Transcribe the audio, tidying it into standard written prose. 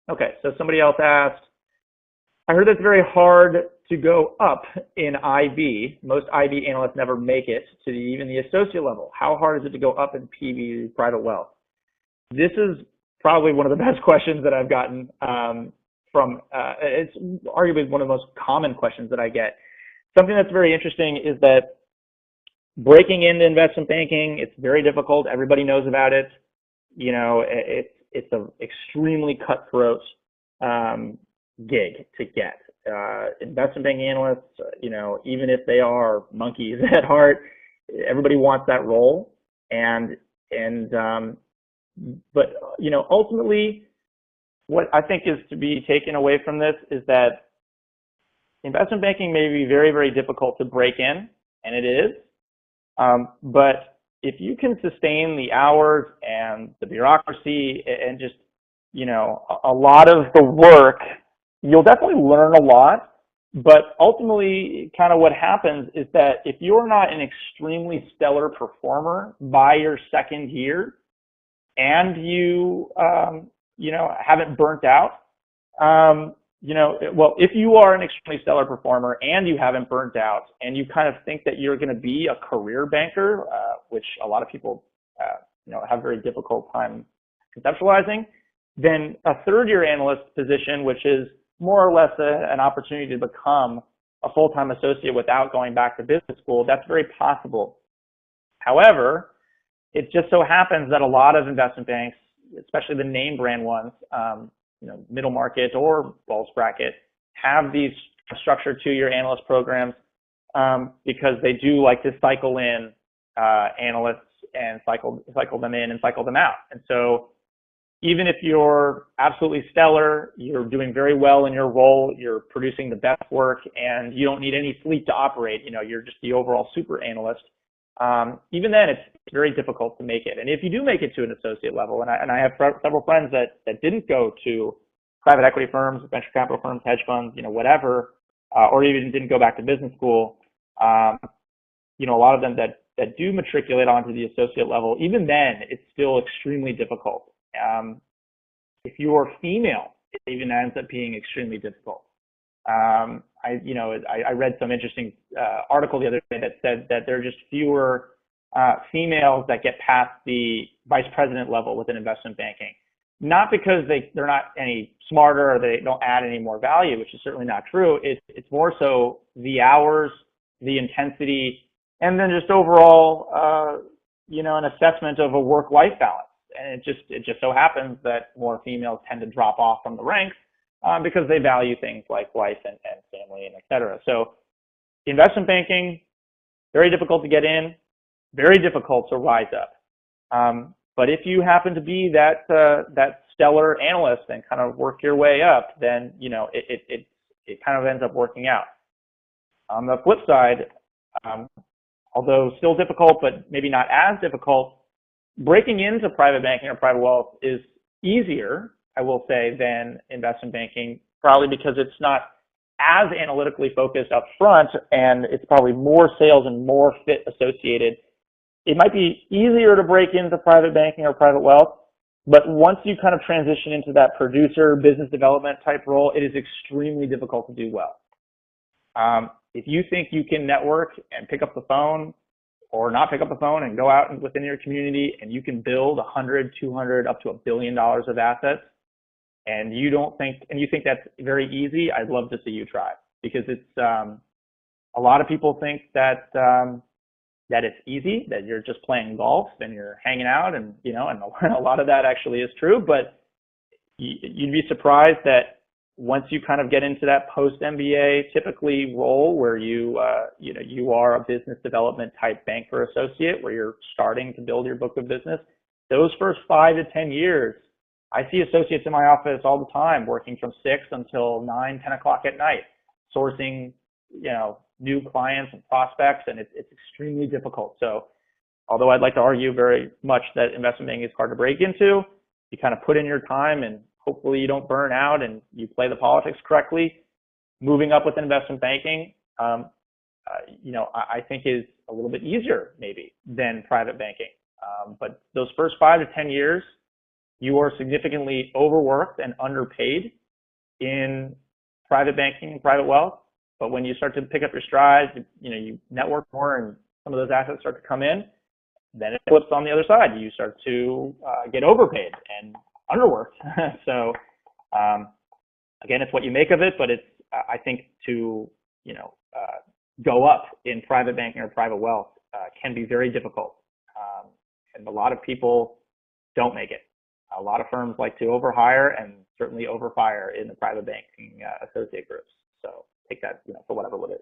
Okay, so somebody else asked, I heard it's very hard to go up in IB. Most IB analysts never make it to even the associate level. How hard is it to go up in PB private wealth? This is probably one of the best questions that I've gotten it's arguably one of the most common questions that I get. Something that's very interesting is that breaking into investment banking, it's very difficult. Everybody knows about it. You know, it's an extremely cutthroat gig to get. Investment banking analysts, you know, even if they are monkeys at heart, everybody wants that role. But you know, ultimately, what I think is to be taken away from this is that investment banking may be very, very difficult to break in, and it is. But if you can sustain the hours and the bureaucracy and just, you know, a lot of the work, you'll definitely learn a lot. But ultimately, kind of what happens is that if you're not an extremely stellar performer by your second year, and you, you know, haven't burnt out, you know, well, if you are an extremely stellar performer and you haven't burnt out, and you kind of think that you're going to be a career banker, which a lot of people, you know, have a very difficult time conceptualizing, then a third-year analyst position, which is more or less an opportunity to become a full-time associate without going back to business school, that's very possible. However, it just so happens that a lot of investment banks, especially the name brand ones, you know, middle market or bulge bracket, have these structured 2-year analyst programs because they do like to cycle in analysts and cycle them in and cycle them out. And so even if you're absolutely stellar, you're doing very well in your role, you're producing the best work, and you don't need any sleep to operate, you know, you're just the overall super analyst, even then it's very difficult to make it. And if you do make it to an associate level, and I have several friends that didn't go to private equity firms, venture capital firms, hedge funds, you know, whatever, or even didn't go back to business school, you know, a lot of them that do matriculate onto the associate level, even then it's still extremely difficult. If you're female, it even ends up being extremely difficult. I read some interesting article the other day that said that there are just fewer females that get past the vice president level within investment banking. Not because they're not any smarter or they don't add any more value, which is certainly not true. It's more so the hours, the intensity, and then just overall, you know, an assessment of a work-life balance. And it just so happens that more females tend to drop off from the ranks because they value things like life and family and et cetera. So investment banking, very difficult to get in, very difficult to rise up. But if you happen to be that stellar analyst and kind of work your way up, then, you know, it kind of ends up working out. On the flip side, although still difficult, but maybe not as difficult, breaking into private banking or private wealth is easier, I will say, than investment banking, probably because it's not as analytically focused up front, and it's probably more sales and more fit associated. It might be easier to break into private banking or private wealth, but once you kind of transition into that producer, business development type role, it is extremely difficult to do well. If you think you can network and pick up the phone or not pick up the phone and go out and within your community and you can build 100, 200, up to $1 billion of assets, and you think that's very easy, I'd love to see you try, because it's a lot of people think that it's easy, that you're just playing golf and you're hanging out, and you know, and a lot of that actually is true, but you'd be surprised that once you kind of get into that post-MBA typically role where you are a business development type banker associate where you're starting to build your book of business, those first 5 to 10 years, I see associates in my office all the time working from 6 until 9, 10 o'clock at night, sourcing, you know, new clients and prospects, and it's extremely difficult. So although I'd like to argue very much that investment banking is hard to break into, you kind of put in your time and hopefully you don't burn out and you play the politics correctly. Moving up with investment banking, you know, I think is a little bit easier maybe than private banking. But those first 5 to 10 years, you are significantly overworked and underpaid in private banking and private wealth. But when you start to pick up your strides, you network more and some of those assets start to come in, then it flips on the other side. You start to get overpaid and underworked. So again, it's what you make of it, but it's, I think, to go up in private banking or private wealth can be very difficult. And a lot of people don't make it. A lot of firms like to overhire and certainly overfire in the private banking associate groups. So take that for whatever it is.